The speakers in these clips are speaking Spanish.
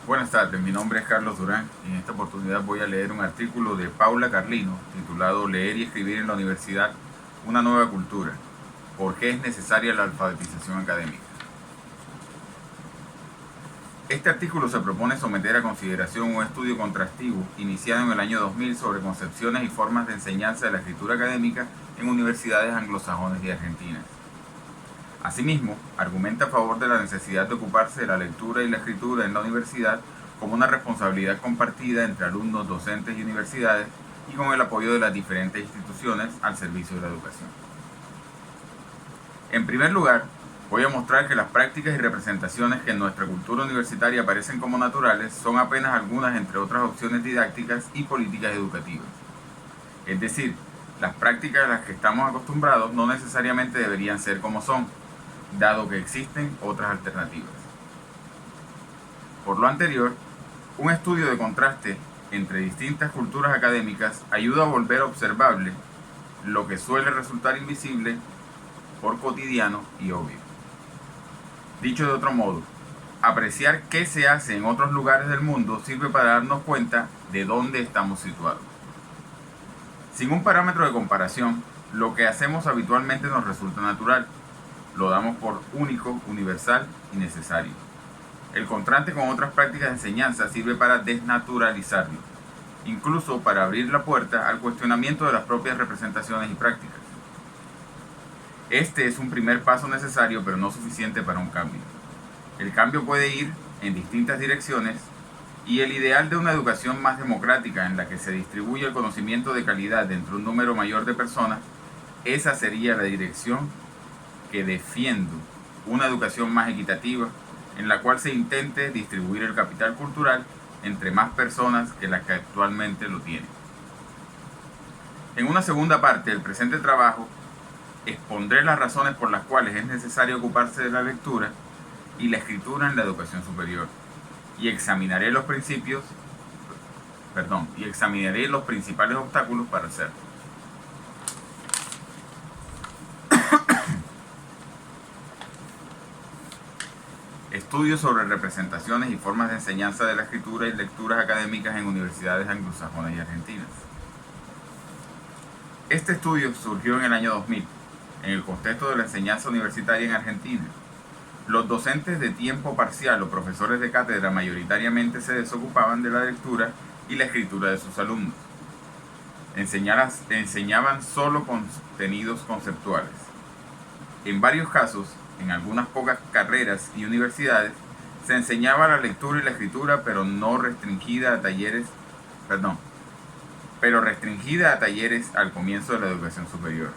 Buenas tardes, mi nombre es Carlos Durán y en esta oportunidad voy a leer un artículo de Paula Carlino titulado Leer y escribir en la universidad, una nueva cultura. ¿Por qué es necesaria la alfabetización académica? Este artículo se propone someter a consideración un estudio contrastivo iniciado en el año 2000 sobre concepciones y formas de enseñanza de la escritura académica en universidades anglosajonas y argentinas. Asimismo, argumenta a favor de la necesidad de ocuparse de la lectura y la escritura en la universidad como una responsabilidad compartida entre alumnos, docentes y universidades y con el apoyo de las diferentes instituciones al servicio de la educación. En primer lugar, voy a mostrar que las prácticas y representaciones que en nuestra cultura universitaria aparecen como naturales son apenas algunas entre otras opciones didácticas y políticas educativas. Es decir, las prácticas a las que estamos acostumbrados no necesariamente deberían ser como son, dado que existen otras alternativas. Por lo anterior, un estudio de contraste entre distintas culturas académicas ayuda a volver observable lo que suele resultar invisible por cotidiano y obvio. Dicho de otro modo, apreciar qué se hace en otros lugares del mundo sirve para darnos cuenta de dónde estamos situados. Sin un parámetro de comparación, lo que hacemos habitualmente nos resulta natural. Lo damos por único, universal y necesario. El contraste con otras prácticas de enseñanza sirve para desnaturalizarlo, incluso para abrir la puerta al cuestionamiento de las propias representaciones y prácticas. Este es un primer paso necesario, pero no suficiente para un cambio. El cambio puede ir en distintas direcciones y el ideal de una educación más democrática en la que se distribuye el conocimiento de calidad entre un número mayor de personas, esa sería la dirección que defiendo, una educación más equitativa en la cual se intente distribuir el capital cultural entre más personas que las que actualmente lo tienen. En una segunda parte del presente trabajo, expondré las razones por las cuales es necesario ocuparse de la lectura y la escritura en la educación superior y examinaré los principales obstáculos para hacerlo. Estudios sobre representaciones y formas de enseñanza de la escritura y lecturas académicas en universidades anglosajonas y argentinas. Este estudio surgió en el año 2000, en el contexto de la enseñanza universitaria en Argentina. Los docentes de tiempo parcial o profesores de cátedra mayoritariamente se desocupaban de la lectura y la escritura de sus alumnos. Enseñaban solo contenidos conceptuales. En varios casos, en algunas pocas carreras y universidades, se enseñaba la lectura y la escritura, pero restringida a talleres al comienzo de la educación superior.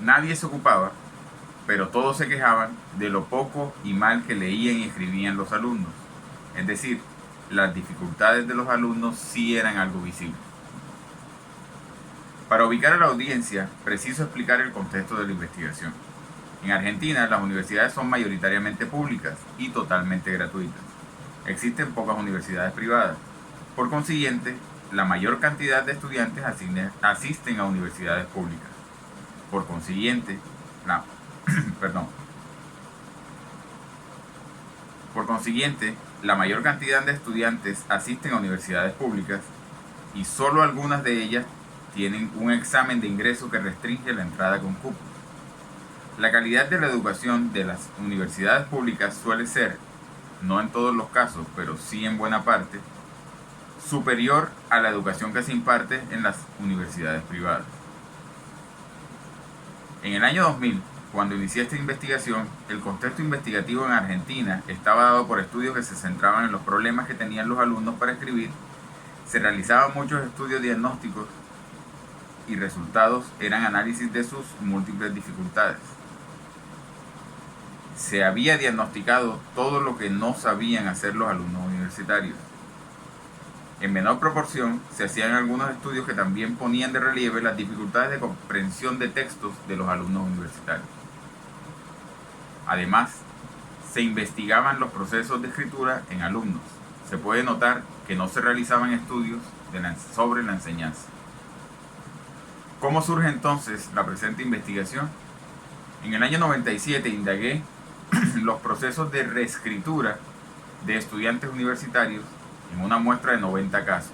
Nadie se ocupaba, pero todos se quejaban de lo poco y mal que leían y escribían los alumnos. Es decir, las dificultades de los alumnos sí eran algo visible. Para ubicar a la audiencia, preciso explicar el contexto de la investigación. En Argentina, las universidades son mayoritariamente públicas y totalmente gratuitas. Existen pocas universidades privadas. Por consiguiente, la mayor cantidad de estudiantes asisten a universidades públicas. Por consiguiente, la mayor cantidad de estudiantes asisten a universidades públicas y solo algunas de ellas tienen un examen de ingreso que restringe la entrada con cupos. La calidad de la educación de las universidades públicas suele ser, no en todos los casos, pero sí en buena parte, superior a la educación que se imparte en las universidades privadas. En el año 2000, cuando inicié esta investigación, el contexto investigativo en Argentina estaba dado por estudios que se centraban en los problemas que tenían los alumnos para escribir, se realizaban muchos estudios diagnósticos y resultados eran análisis de sus múltiples dificultades. Se había diagnosticado todo lo que no sabían hacer los alumnos universitarios. En menor proporción, se hacían algunos estudios que también ponían de relieve las dificultades de comprensión de textos de los alumnos universitarios. Además, se investigaban los procesos de escritura en alumnos. Se puede notar que no se realizaban estudios sobre la enseñanza. ¿Cómo surge entonces la presente investigación? En el año 97 indagué los procesos de reescritura de estudiantes universitarios en una muestra de 90 casos.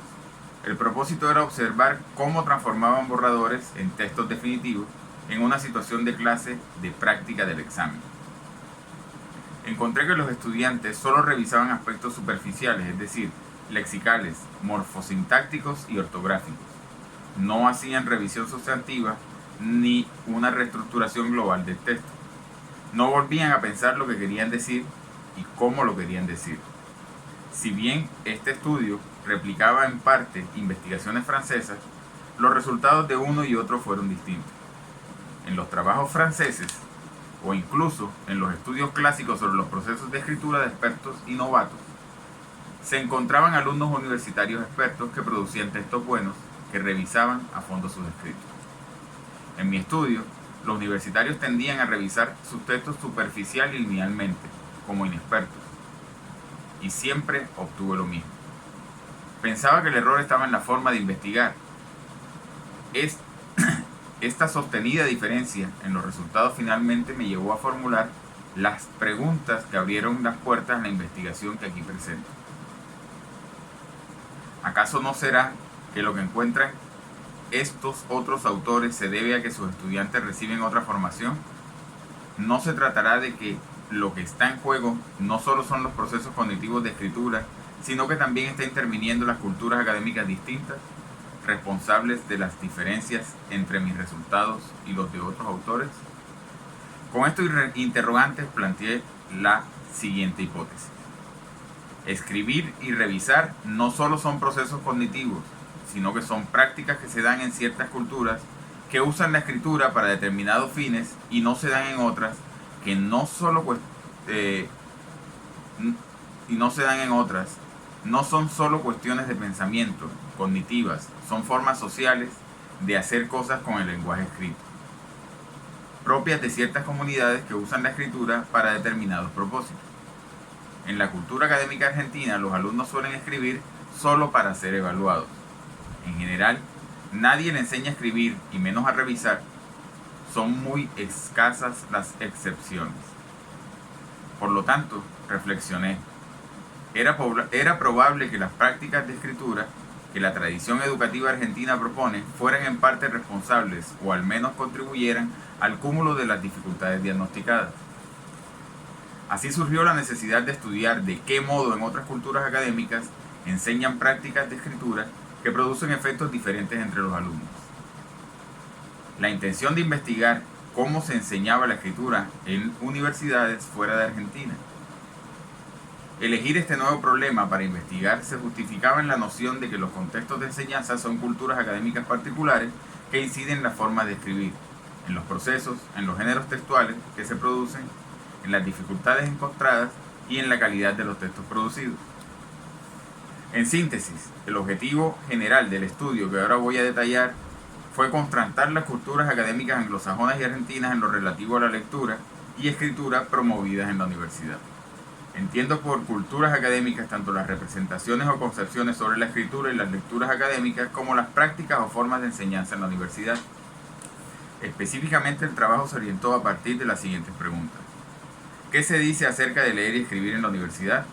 El propósito era observar cómo transformaban borradores en textos definitivos en una situación de clase de práctica del examen. Encontré que los estudiantes solo revisaban aspectos superficiales, es decir, lexicales, morfosintácticos y ortográficos. No hacían revisión sustantiva ni una reestructuración global del texto. No volvían a pensar lo que querían decir y cómo lo querían decir. Si bien este estudio replicaba en parte investigaciones francesas, los resultados de uno y otro fueron distintos. En los trabajos franceses, o incluso en los estudios clásicos sobre los procesos de escritura de expertos y novatos, se encontraban alumnos universitarios expertos que producían textos buenos que revisaban a fondo sus escritos. En mi estudio, los universitarios tendían a revisar sus textos superficial y linealmente, como inexpertos, y siempre obtuve lo mismo. Pensaba que el error estaba en la forma de investigar. Esta sostenida diferencia en los resultados finalmente me llevó a formular las preguntas que abrieron las puertas a la investigación que aquí presento. ¿Acaso no será que lo que encuentran estos otros autores se debe a que sus estudiantes reciben otra formación? ¿No se tratará de que lo que está en juego no solo son los procesos cognitivos de escritura, sino que también está interviniendo las culturas académicas distintas, responsables de las diferencias entre mis resultados y los de otros autores? Con estos interrogantes planteé la siguiente hipótesis. Escribir y revisar no solo son procesos cognitivos, sino que son prácticas que se dan en ciertas culturas que usan la escritura para determinados fines y no se dan en otras que no son solo cuestiones de pensamiento, cognitivas, son formas sociales de hacer cosas con el lenguaje escrito, propias de ciertas comunidades que usan la escritura para determinados propósitos. En la cultura académica argentina, los alumnos suelen escribir solo para ser evaluados. En general, nadie le enseña a escribir y menos a revisar. Son muy escasas las excepciones. Por lo tanto, reflexioné. Era probable que las prácticas de escritura que la tradición educativa argentina propone fueran en parte responsables o al menos contribuyeran al cúmulo de las dificultades diagnosticadas. Así surgió la necesidad de estudiar de qué modo en otras culturas académicas enseñan prácticas de escritura que producen efectos diferentes entre los alumnos. La intención de investigar cómo se enseñaba la escritura en universidades fuera de Argentina. Elegir este nuevo problema para investigar se justificaba en la noción de que los contextos de enseñanza son culturas académicas particulares que inciden en la forma de escribir, en los procesos, en los géneros textuales que se producen, en las dificultades encontradas y en la calidad de los textos producidos. En síntesis, el objetivo general del estudio que ahora voy a detallar fue contrastar las culturas académicas anglosajonas y argentinas en lo relativo a la lectura y escritura promovidas en la universidad. Entiendo por culturas académicas tanto las representaciones o concepciones sobre la escritura y las lecturas académicas como las prácticas o formas de enseñanza en la universidad. Específicamente, el trabajo se orientó a partir de las siguientes preguntas. ¿Qué se dice acerca de leer y escribir en la universidad?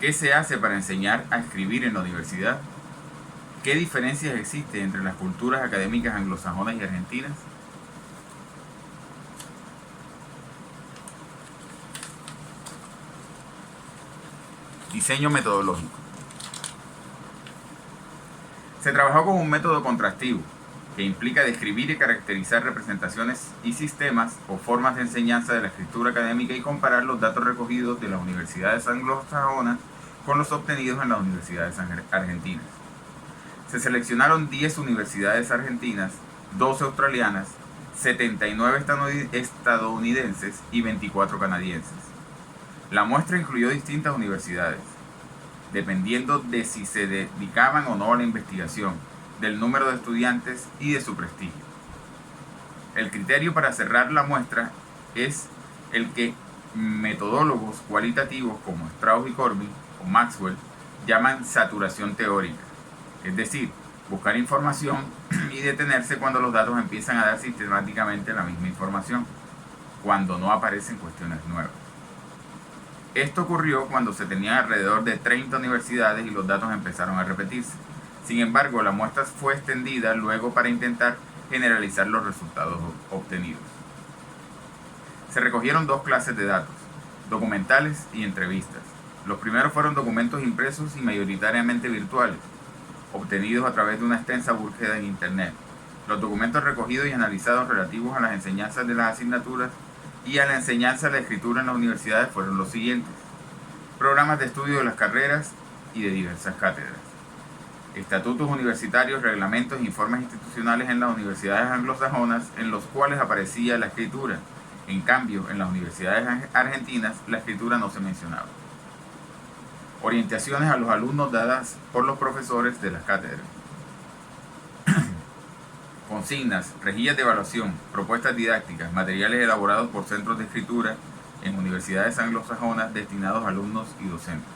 ¿Qué se hace para enseñar a escribir en la universidad? ¿Qué diferencias existen entre las culturas académicas anglosajonas y argentinas? Diseño metodológico. Se trabajó con un método contrastivo, que implica describir y caracterizar representaciones y sistemas o formas de enseñanza de la escritura académica y comparar los datos recogidos de las universidades anglosajonas con los obtenidos en las universidades argentinas. Se seleccionaron 10 universidades argentinas, 12 australianas, 79 estadounidenses y 24 canadienses. La muestra incluyó distintas universidades, dependiendo de si se dedicaban o no a la investigación, del número de estudiantes y de su prestigio. El criterio para cerrar la muestra es el que metodólogos cualitativos como Strauss y Corbin o Maxwell llaman saturación teórica, es decir, buscar información y detenerse cuando los datos empiezan a dar sistemáticamente la misma información, cuando no aparecen cuestiones nuevas. Esto ocurrió cuando se tenían alrededor de 30 universidades y los datos empezaron a repetirse. Sin embargo, la muestra fue extendida luego para intentar generalizar los resultados obtenidos. Se recogieron dos clases de datos, documentales y entrevistas. Los primeros fueron documentos impresos y mayoritariamente virtuales, obtenidos a través de una extensa búsqueda en Internet. Los documentos recogidos y analizados relativos a las enseñanzas de las asignaturas y a la enseñanza de la escritura en las universidades fueron los siguientes: programas de estudio de las carreras y de diversas cátedras, estatutos universitarios, reglamentos e informes institucionales en las universidades anglosajonas en los cuales aparecía la escritura. En cambio, en las universidades argentinas la escritura no se mencionaba. Orientaciones a los alumnos dadas por los profesores de las cátedras. Consignas, rejillas de evaluación, propuestas didácticas, materiales elaborados por centros de escritura en universidades anglosajonas destinados a alumnos y docentes.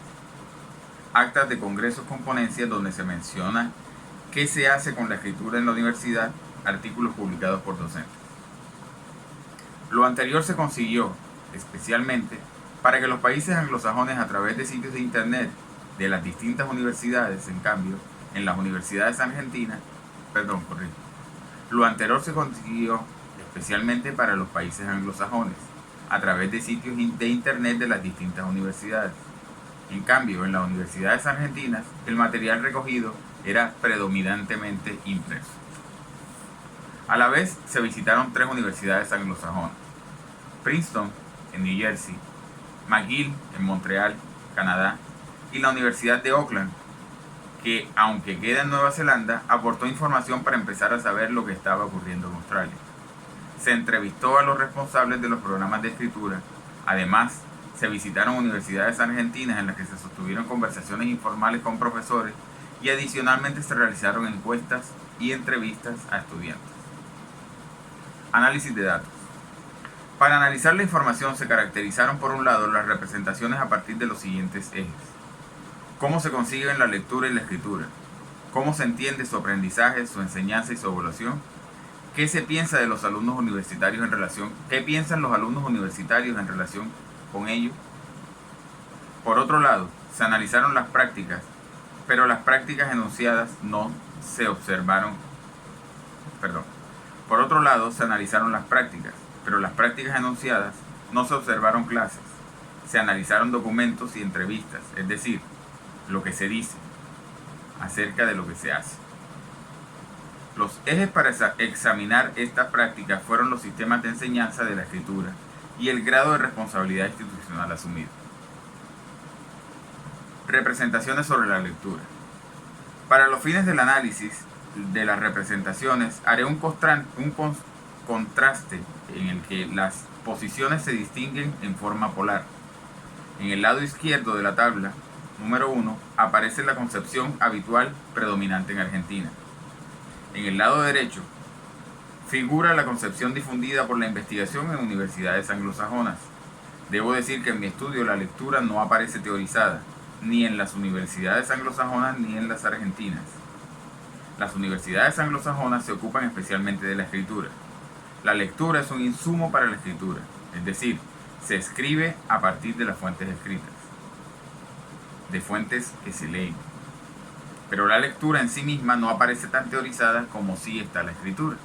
Actas de congresos con ponencias donde se menciona qué se hace con la escritura en la universidad, artículos publicados por docentes. Lo anterior se consiguió especialmente para que los países anglosajones, a través de sitios de internet de las distintas universidades, en cambio, en las universidades argentinas, lo anterior se consiguió especialmente para los países anglosajones, a través de sitios de internet de las distintas universidades. En cambio, en las universidades argentinas, el material recogido era predominantemente impreso. A la vez, se visitaron 3 universidades anglosajonas: Princeton, en New Jersey; McGill, en Montreal, Canadá; y la Universidad de Auckland, que, aunque queda en Nueva Zelanda, aportó información para empezar a saber lo que estaba ocurriendo en Australia. Se entrevistó a los responsables de los programas de escritura. Además, se visitaron universidades argentinas en las que se sostuvieron conversaciones informales con profesores y adicionalmente se realizaron encuestas y entrevistas a estudiantes. Análisis de datos. Para analizar la información se caracterizaron por un lado las representaciones a partir de los siguientes ejes: cómo se consiguen la lectura y la escritura, cómo se entiende su aprendizaje, su enseñanza y su evaluación, qué se piensa de los alumnos universitarios qué piensan los alumnos universitarios en relación con ello. Por otro lado, se analizaron las prácticas, pero las prácticas enunciadas no se observaron. Por otro lado, se analizaron las prácticas, pero las prácticas enunciadas no se observaron clases. Se analizaron documentos y entrevistas, es decir, lo que se dice acerca de lo que se hace. Los ejes para examinar estas prácticas fueron los sistemas de enseñanza de la escritura y el grado de responsabilidad institucional asumido. Representaciones sobre la lectura. Para los fines del análisis de las representaciones, haré un contraste en el que las posiciones se distinguen en forma polar. En el lado izquierdo de la tabla, número 1, aparece la concepción habitual predominante en Argentina. En el lado derecho, figura la concepción difundida por la investigación en universidades anglosajonas. Debo decir que en mi estudio la lectura no aparece teorizada, ni en las universidades anglosajonas ni en las argentinas. Las universidades anglosajonas se ocupan especialmente de la escritura. La lectura es un insumo para la escritura, es decir, se escribe a partir de las fuentes escritas, de fuentes que se leen. Pero la lectura en sí misma no aparece tan teorizada como sí está la escritura.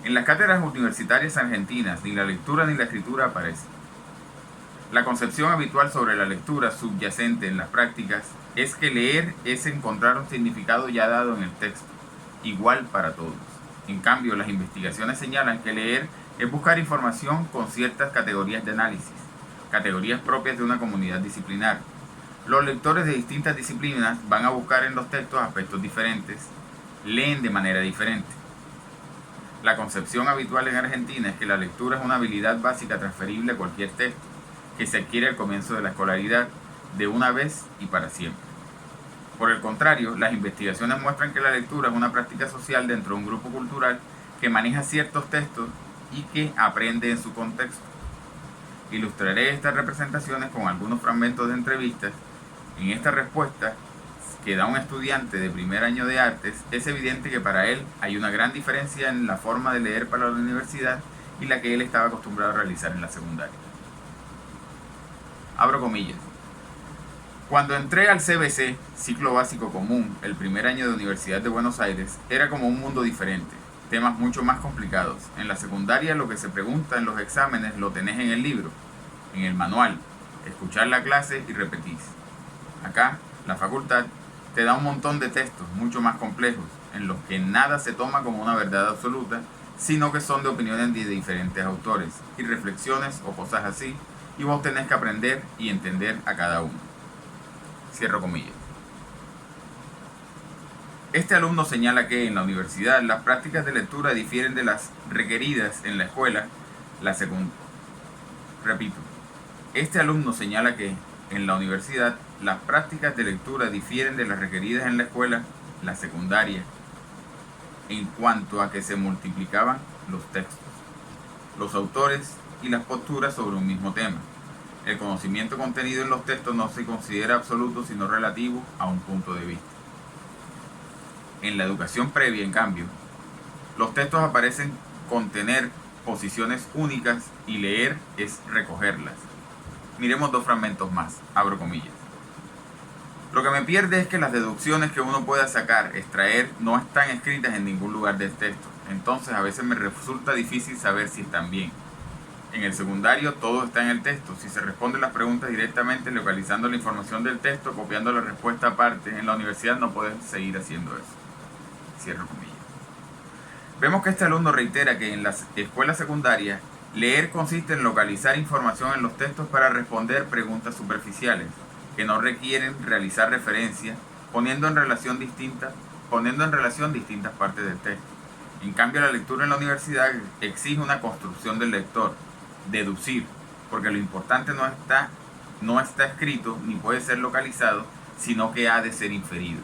En las cátedras universitarias argentinas ni la lectura ni la escritura aparecen. La concepción habitual sobre la lectura subyacente en las prácticas es que leer es encontrar un significado ya dado en el texto, igual para todos. En cambio, las investigaciones señalan que leer es buscar información con ciertas categorías de análisis, categorías propias de una comunidad disciplinar. Los lectores de distintas disciplinas van a buscar en los textos aspectos diferentes, leen de manera diferente. La concepción habitual en Argentina es que la lectura es una habilidad básica transferible a cualquier texto, que se adquiere al comienzo de la escolaridad, de una vez y para siempre. Por el contrario, las investigaciones muestran que la lectura es una práctica social dentro de un grupo cultural que maneja ciertos textos y que aprende en su contexto. Ilustraré estas representaciones con algunos fragmentos de entrevistas. En esta respuesta que da un estudiante de primer año de artes, es evidente que para él hay una gran diferencia en la forma de leer para la universidad y la que él estaba acostumbrado a realizar en la secundaria. Abro comillas. Cuando entré al CBC, ciclo básico común, el primer año de Universidad de Buenos Aires, era como un mundo diferente, temas mucho más complicados. En la secundaria lo que se pregunta en los exámenes lo tenés en el libro, en el manual, escuchar la clase y repetís. Acá, la facultad te da un montón de textos mucho más complejos, en los que nada se toma como una verdad absoluta, sino que son de opiniones de diferentes autores, y reflexiones o cosas así, y vos tenés que aprender y entender a cada uno. Cierro comillas. Este alumno señala que en la universidad las prácticas de lectura difieren de las requeridas en la escuela, Este alumno señala que en la universidad las prácticas de lectura difieren de las requeridas en la escuela, la secundaria, en cuanto a que se multiplicaban los textos, los autores y las posturas sobre un mismo tema. El conocimiento contenido en los textos no se considera absoluto sino relativo a un punto de vista. En la educación previa, en cambio, los textos aparecen contener posiciones únicas y leer es recogerlas. Miremos dos fragmentos más, abro comillas. Lo que me pierde es que las deducciones que uno pueda sacar, extraer, no están escritas en ningún lugar del texto. Entonces a veces me resulta difícil saber si están bien. En el secundario todo está en el texto. Si se responden las preguntas directamente localizando la información del texto, copiando la respuesta aparte, en la universidad no puedes seguir haciendo eso. Cierro comillas. Vemos que este alumno reitera que en las escuelas secundarias, leer consiste en localizar información en los textos para responder preguntas superficiales, que no requieren realizar referencia, poniendo en relación distintas partes del texto. En cambio, la lectura en la universidad exige una construcción del lector, deducir, porque lo importante no está escrito ni puede ser localizado, sino que ha de ser inferido.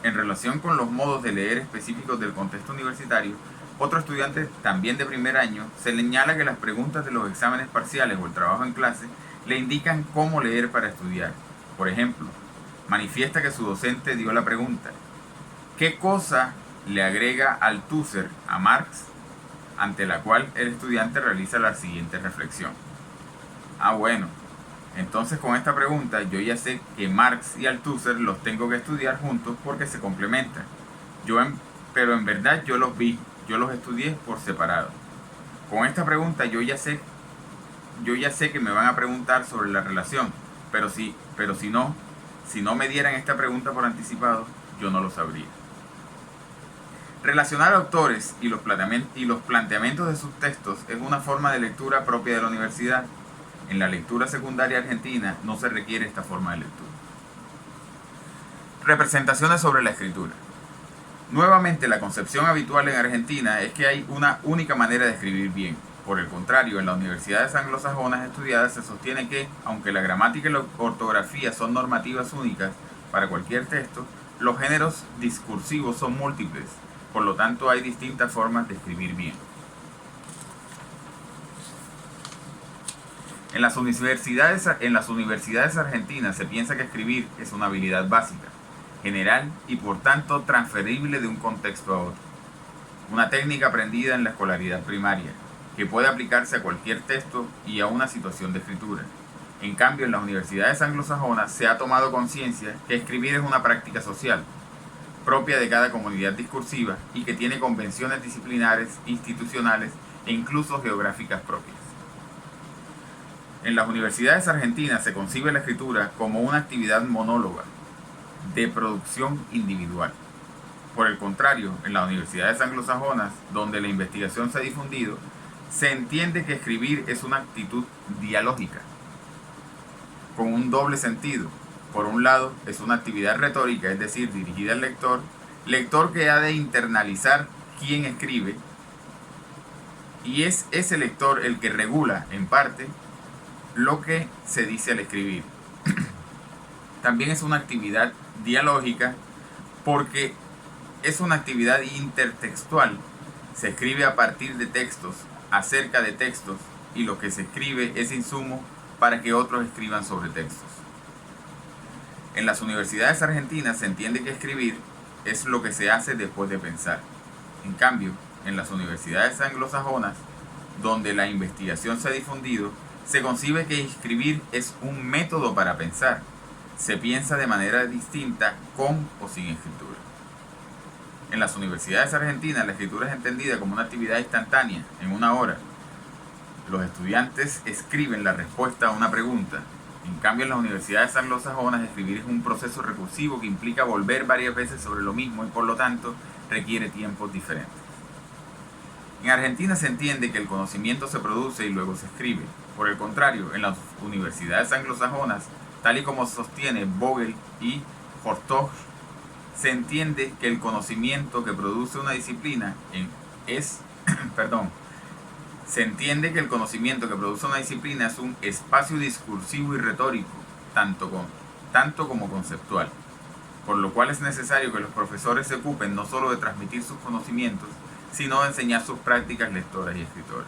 En relación con los modos de leer específicos del contexto universitario, otro estudiante, también de primer año, se señala que las preguntas de los exámenes parciales o el trabajo en clase le indican cómo leer para estudiar. Por ejemplo, manifiesta que su docente dio la pregunta: ¿qué cosa le agrega Althusser a Marx? Ante la cual el estudiante realiza la siguiente reflexión. Bueno, entonces con esta pregunta yo ya sé que Marx y Althusser los tengo que estudiar juntos porque se complementan. Pero en verdad yo los estudié por separado. Con esta pregunta yo ya sé que me van a preguntar sobre la relación, pero si no me dieran esta pregunta por anticipado, yo no lo sabría. Relacionar autores y los planteamientos de sus textos es una forma de lectura propia de la universidad. En la lectura secundaria argentina no se requiere esta forma de lectura. Representaciones sobre la escritura. Nuevamente, la concepción habitual en Argentina es que hay una única manera de escribir bien. Por el contrario, en las universidades anglosajonas estudiadas se sostiene que, aunque la gramática y la ortografía son normativas únicas para cualquier texto, los géneros discursivos son múltiples. Por lo tanto, hay distintas formas de escribir bien. En las universidades argentinas se piensa que escribir es una habilidad básica, general y por tanto transferible de un contexto a otro. Una técnica aprendida en la escolaridad primaria, que puede aplicarse a cualquier texto y a una situación de escritura. En cambio, en las universidades anglosajonas se ha tomado conciencia que escribir es una práctica social, propia de cada comunidad discursiva y que tiene convenciones disciplinares, institucionales e incluso geográficas propias. En las universidades argentinas se concibe la escritura como una actividad monóloga, de producción individual. Por el contrario, en las universidades anglosajonas, donde la investigación se ha difundido, se entiende que escribir es una actitud dialógica, con un doble sentido. Por un lado, es una actividad retórica, es decir, dirigida al lector que ha de internalizar quién escribe, y es ese lector el que regula, en parte, lo que se dice al escribir. También es una actividad dialógica porque es una actividad intertextual. Se escribe a partir de textos, acerca de textos, y lo que se escribe es insumo para que otros escriban sobre textos. En las universidades argentinas se entiende que escribir es lo que se hace después de pensar. En cambio, en las universidades anglosajonas, donde la investigación se ha difundido, se concibe que escribir es un método para pensar. Se piensa de manera distinta con o sin escritura. En las universidades argentinas la escritura es entendida como una actividad instantánea, en una hora. Los estudiantes escriben la respuesta a una pregunta. En cambio, en las universidades anglosajonas, escribir es un proceso recursivo que implica volver varias veces sobre lo mismo y por lo tanto requiere tiempos diferentes. En Argentina se entiende que el conocimiento se produce y luego se escribe. Por el contrario, en las universidades anglosajonas, tal y como sostiene Vogel y Hortog, se entiende que el conocimiento que produce una disciplina es un espacio discursivo y retórico, tanto como conceptual, por lo cual es necesario que los profesores se ocupen no solo de transmitir sus conocimientos, sino de enseñar sus prácticas lectoras y escritoras.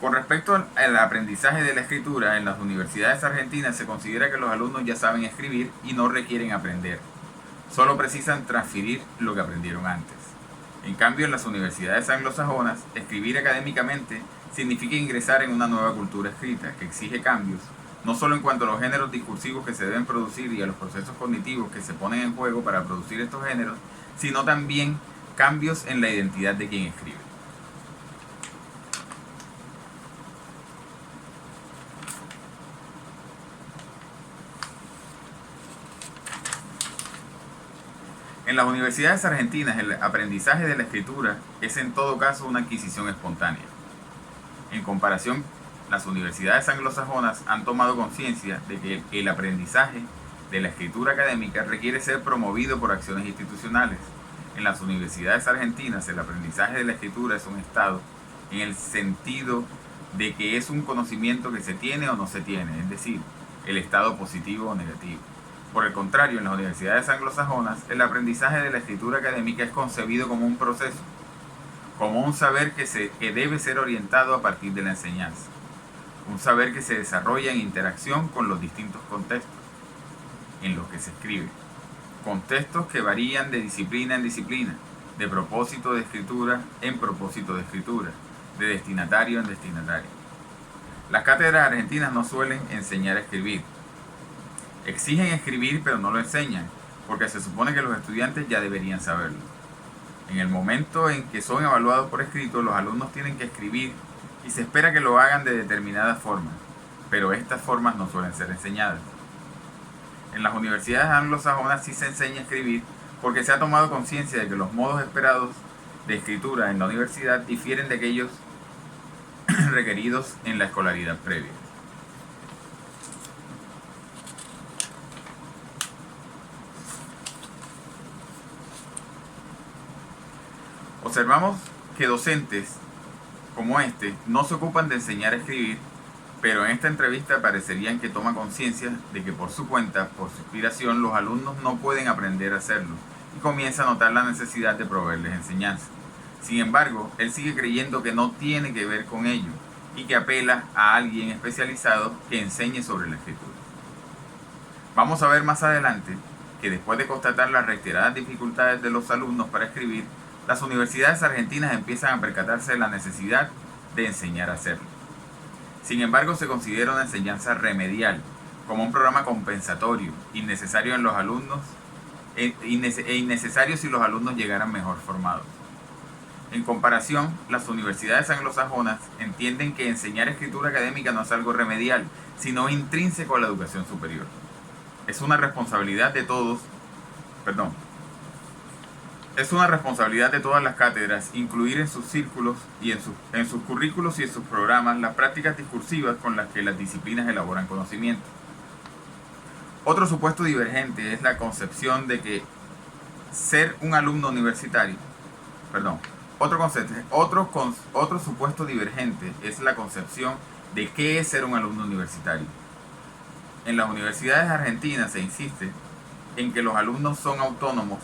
Con respecto al aprendizaje de la escritura, en las universidades argentinas se considera que los alumnos ya saben escribir y no requieren aprender. Solo precisan transferir lo que aprendieron antes. En cambio, en las universidades anglosajonas, escribir académicamente significa ingresar en una nueva cultura escrita que exige cambios, no solo en cuanto a los géneros discursivos que se deben producir y a los procesos cognitivos que se ponen en juego para producir estos géneros, sino también cambios en la identidad de quien escribe. En las universidades argentinas, el aprendizaje de la escritura es en todo caso una adquisición espontánea. En comparación, las universidades anglosajonas han tomado conciencia de que el aprendizaje de la escritura académica requiere ser promovido por acciones institucionales. En las universidades argentinas, el aprendizaje de la escritura es un estado, en el sentido de que es un conocimiento que se tiene o no se tiene, es decir, el estado positivo o negativo. Por el contrario, en las universidades anglosajonas, el aprendizaje de la escritura académica es concebido como un proceso, como un saber que debe ser orientado a partir de la enseñanza, un saber que se desarrolla en interacción con los distintos contextos en los que se escribe, contextos que varían de disciplina en disciplina, de propósito de escritura en propósito de escritura, de destinatario en destinatario. Las cátedras argentinas no suelen enseñar a escribir. Exigen escribir pero no lo enseñan, porque se supone que los estudiantes ya deberían saberlo. En el momento en que son evaluados por escrito, los alumnos tienen que escribir y se espera que lo hagan de determinadas formas, pero estas formas no suelen ser enseñadas. En las universidades anglosajonas sí se enseña a escribir porque se ha tomado conciencia de que los modos esperados de escritura en la universidad difieren de aquellos requeridos en la escolaridad previa. Observamos que docentes como este no se ocupan de enseñar a escribir, pero en esta entrevista parecerían que toma conciencia de que por su cuenta, por su inspiración, los alumnos no pueden aprender a hacerlo y comienza a notar la necesidad de proveerles enseñanza. Sin embargo, él sigue creyendo que no tiene que ver con ello y que apela a alguien especializado que enseñe sobre la escritura. Vamos a ver más adelante que después de constatar las reiteradas dificultades de los alumnos para escribir, las universidades argentinas empiezan a percatarse de la necesidad de enseñar a hacerlo. Sin embargo, se considera una enseñanza remedial, como un programa compensatorio, innecesario en los alumnos e innecesario si los alumnos llegaran mejor formados. En comparación, las universidades anglosajonas entienden que enseñar escritura académica no es algo remedial, sino intrínseco a la educación superior. Es una responsabilidad de todas las cátedras incluir en sus círculos y en sus currículos y en sus programas las prácticas discursivas con las que las disciplinas elaboran conocimiento. Otro supuesto divergente es la concepción de que ser un alumno universitario, otro supuesto divergente es la concepción de qué es ser un alumno universitario. En las universidades argentinas se insiste en que los alumnos son autónomos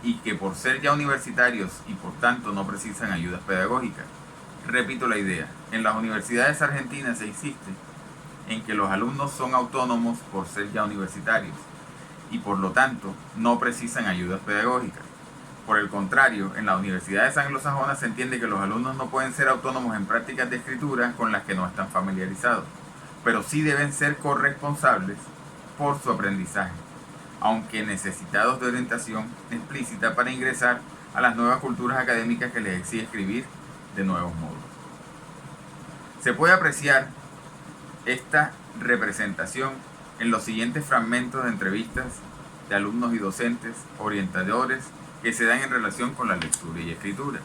y que por ser ya universitarios y por tanto no precisan ayudas pedagógicas. Repito la idea, en las universidades argentinas se insiste en que los alumnos son autónomos por ser ya universitarios y por lo tanto no precisan ayudas pedagógicas. Por el contrario, en la Universidad de Anglosajona se entiende que los alumnos no pueden ser autónomos en prácticas de escritura con las que no están familiarizados, pero sí deben ser corresponsables por su aprendizaje, aunque necesitados de orientación explícita para ingresar a las nuevas culturas académicas que les exige escribir de nuevos modos. Se puede apreciar esta representación en los siguientes fragmentos de entrevistas de alumnos y docentes, orientadores, que se dan en relación con la lectura y escritura.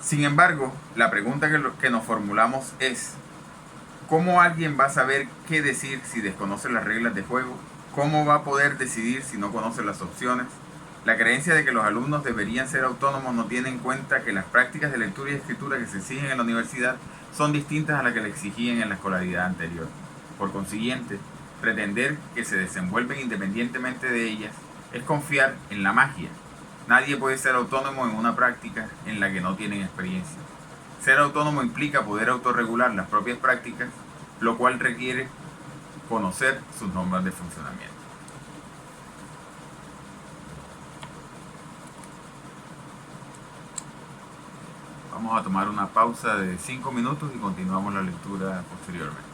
Sin embargo, la pregunta que nos formulamos es: ¿cómo alguien va a saber qué decir si desconoce las reglas de juego? ¿Cómo va a poder decidir si no conoce las opciones? La creencia de que los alumnos deberían ser autónomos no tiene en cuenta que las prácticas de lectura y escritura que se exigen en la universidad son distintas a las que le exigían en la escolaridad anterior. Por consiguiente, pretender que se desenvuelven independientemente de ellas es confiar en la magia. Nadie puede ser autónomo en una práctica en la que no tienen experiencia. Ser autónomo implica poder autorregular las propias prácticas, lo cual requiere conocer sus normas de funcionamiento. Vamos a tomar una pausa de 5 minutos y continuamos la lectura posteriormente.